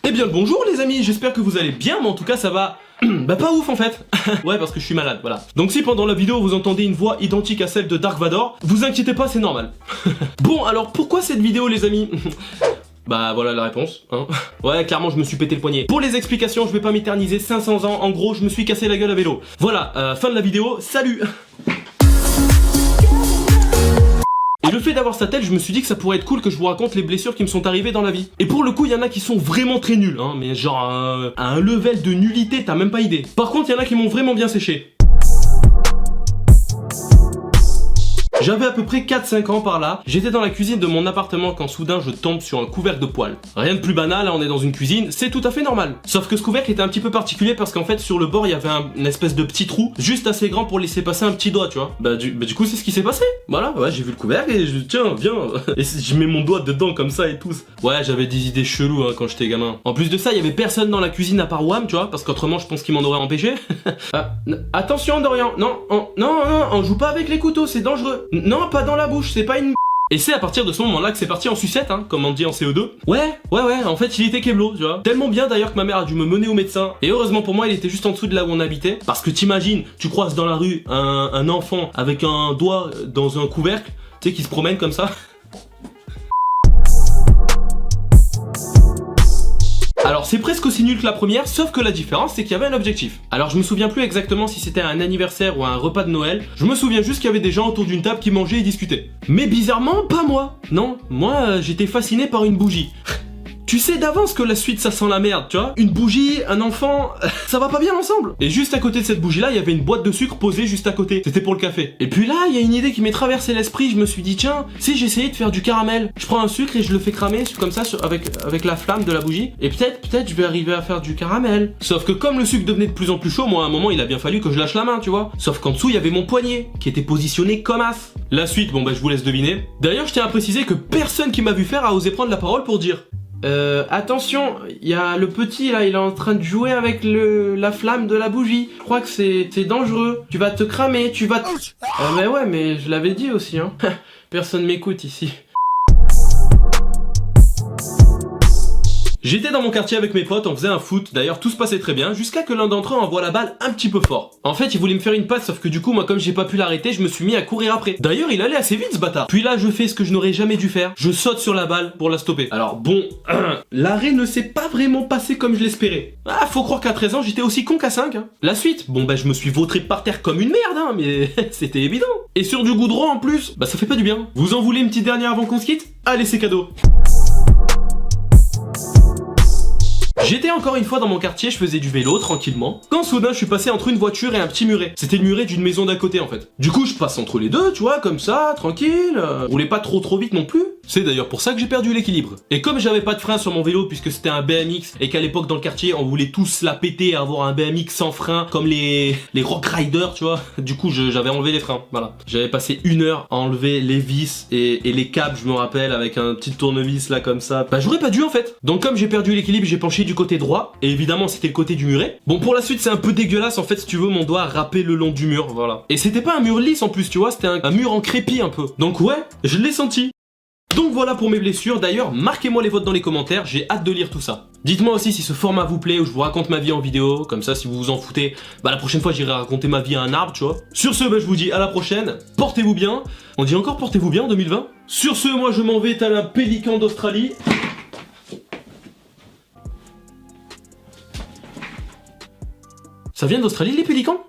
Eh bien le bonjour les amis, j'espère que vous allez bien, mais en tout cas ça va... bah pas ouf en fait. Ouais, parce que je suis malade, voilà. Donc si pendant la vidéo vous entendez une voix identique à celle de Dark Vador, vous inquiétez pas, c'est normal. Bon, alors pourquoi cette vidéo les amis? Bah voilà la réponse, hein. Ouais, clairement je me suis pété le poignet. Pour les explications, je vais pas m'éterniser 500 ans, en gros je me suis cassé la gueule à vélo. Voilà, fin de la vidéo, salut. Et le fait d'avoir sa tête, je me suis dit que ça pourrait être cool que je vous raconte les blessures qui me sont arrivées dans la vie. Et pour le coup, il y en a qui sont vraiment très nuls, hein, mais genre à un level de nullité, t'as même pas idée. Par contre, il y en a qui m'ont vraiment bien séché. J'avais à peu près 4-5 ans par là, j'étais dans la cuisine de mon appartement quand soudain je tombe sur un couvercle de poêle. Rien de plus banal, là on est dans une cuisine, c'est tout à fait normal. Sauf que ce couvercle était un petit peu particulier parce qu'en fait sur le bord il y avait une espèce de petit trou, juste assez grand pour laisser passer un petit doigt, tu vois. Bah du coup c'est ce qui s'est passé. Voilà, ouais, j'ai vu le couvercle et je tiens, viens. Et je mets mon doigt dedans comme ça et tout. Ouais, j'avais des idées cheloues hein, quand j'étais gamin. En plus de ça, il y avait personne dans la cuisine à part Wham, tu vois, parce qu'autrement je pense qu'il m'en aurait empêché. Attention Dorian, non, on joue pas avec les couteaux, c'est dangereux. Non, pas dans la bouche, c'est pas une... Et c'est à partir de ce moment-là que c'est parti en sucette, hein, comme on dit en CO2. Ouais, en fait il était keblo, tu vois. Tellement bien d'ailleurs que ma mère a dû me mener au médecin. Et heureusement pour moi, il était juste en dessous de là où on habitait. Parce que t'imagines, tu croises dans la rue un enfant avec un doigt dans un couvercle, tu sais, qui se promène comme ça. Alors c'est presque aussi nul que la première, sauf que la différence c'est qu'il y avait un objectif. Alors je me souviens plus exactement si c'était un anniversaire ou un repas de Noël, je me souviens juste qu'il y avait des gens autour d'une table qui mangeaient et discutaient. Mais bizarrement, pas moi. Non, moi j'étais fasciné par une bougie. Tu sais d'avance que la suite ça sent la merde, tu vois. Une bougie, un enfant, ça va pas bien ensemble. Et juste à côté de cette bougie là, il y avait une boîte de sucre posée juste à côté. C'était pour le café. Et puis là, il y a une idée qui m'est traversé l'esprit, je me suis dit tiens, si j'essayais de faire du caramel. Je prends un sucre et je le fais cramer comme ça avec la flamme de la bougie. Et peut-être je vais arriver à faire du caramel. Sauf que comme le sucre devenait de plus en plus chaud, moi à un moment il a bien fallu que je lâche la main, tu vois. Sauf qu'en dessous il y avait mon poignet qui était positionné comme as. La suite, bon bah je vous laisse deviner. D'ailleurs je tiens à préciser que personne qui m'a vu faire a osé prendre la parole pour dire attention, il y a le petit là, il est en train de jouer avec la flamme de la bougie. Je crois que c'est dangereux. Tu vas te cramer, tu vas te... mais ouais, mais je l'avais dit aussi, hein. Personne m'écoute ici. J'étais dans mon quartier avec mes potes, on faisait un foot, d'ailleurs tout se passait très bien, jusqu'à que l'un d'entre eux envoie la balle un petit peu fort. En fait, il voulait me faire une passe, sauf que du coup, moi comme j'ai pas pu l'arrêter, je me suis mis à courir après. D'ailleurs, il allait assez vite ce bâtard. Puis là, je fais ce que je n'aurais jamais dû faire, je saute sur la balle pour la stopper. Alors bon, l'arrêt ne s'est pas vraiment passé comme je l'espérais. Ah, faut croire qu'à 13 ans, j'étais aussi con qu'à 5. Hein. La suite, bon bah je me suis vautré par terre comme une merde, hein, mais c'était évident. Et sur du goudron en plus, bah ça fait pas du bien. Vous en voulez une petite dernière avant qu'on se quitte? Allez, c'est cadeau. J'étais encore une fois dans mon quartier, je faisais du vélo tranquillement, quand soudain je suis passé entre une voiture et un petit muret. C'était le muret d'une maison d'à côté en fait. Du coup je passe entre les deux, tu vois, comme ça, tranquille, roulez pas trop vite non plus. C'est d'ailleurs pour ça que j'ai perdu l'équilibre. Et comme j'avais pas de frein sur mon vélo puisque c'était un BMX et qu'à l'époque dans le quartier on voulait tous la péter et avoir un BMX sans frein comme les rock riders, tu vois. Du coup j'avais enlevé les freins, voilà. J'avais passé 1 heure à enlever les vis et les câbles, je me rappelle, avec un petit tournevis là comme ça. Bah j'aurais pas dû en fait. Donc comme j'ai perdu l'équilibre, j'ai penché du côté droit et évidemment c'était le côté du muret. Bon pour la suite c'est un peu dégueulasse en fait, si tu veux, mon doigt a râpé le long du mur, voilà. Et c'était pas un mur lisse en plus, tu vois, c'était un mur en crépi un peu. Donc ouais, je l'ai senti. Donc voilà pour mes blessures, d'ailleurs marquez-moi les vôtres dans les commentaires, j'ai hâte de lire tout ça. Dites-moi aussi si ce format vous plaît, où je vous raconte ma vie en vidéo, comme ça si vous vous en foutez, bah la prochaine fois j'irai raconter ma vie à un arbre, tu vois. Sur ce, bah je vous dis à la prochaine, portez-vous bien, on dit encore portez-vous bien en 2020. Sur ce, moi je m'en vais tel un pélican d'Australie. Ça vient d'Australie les pélicans ?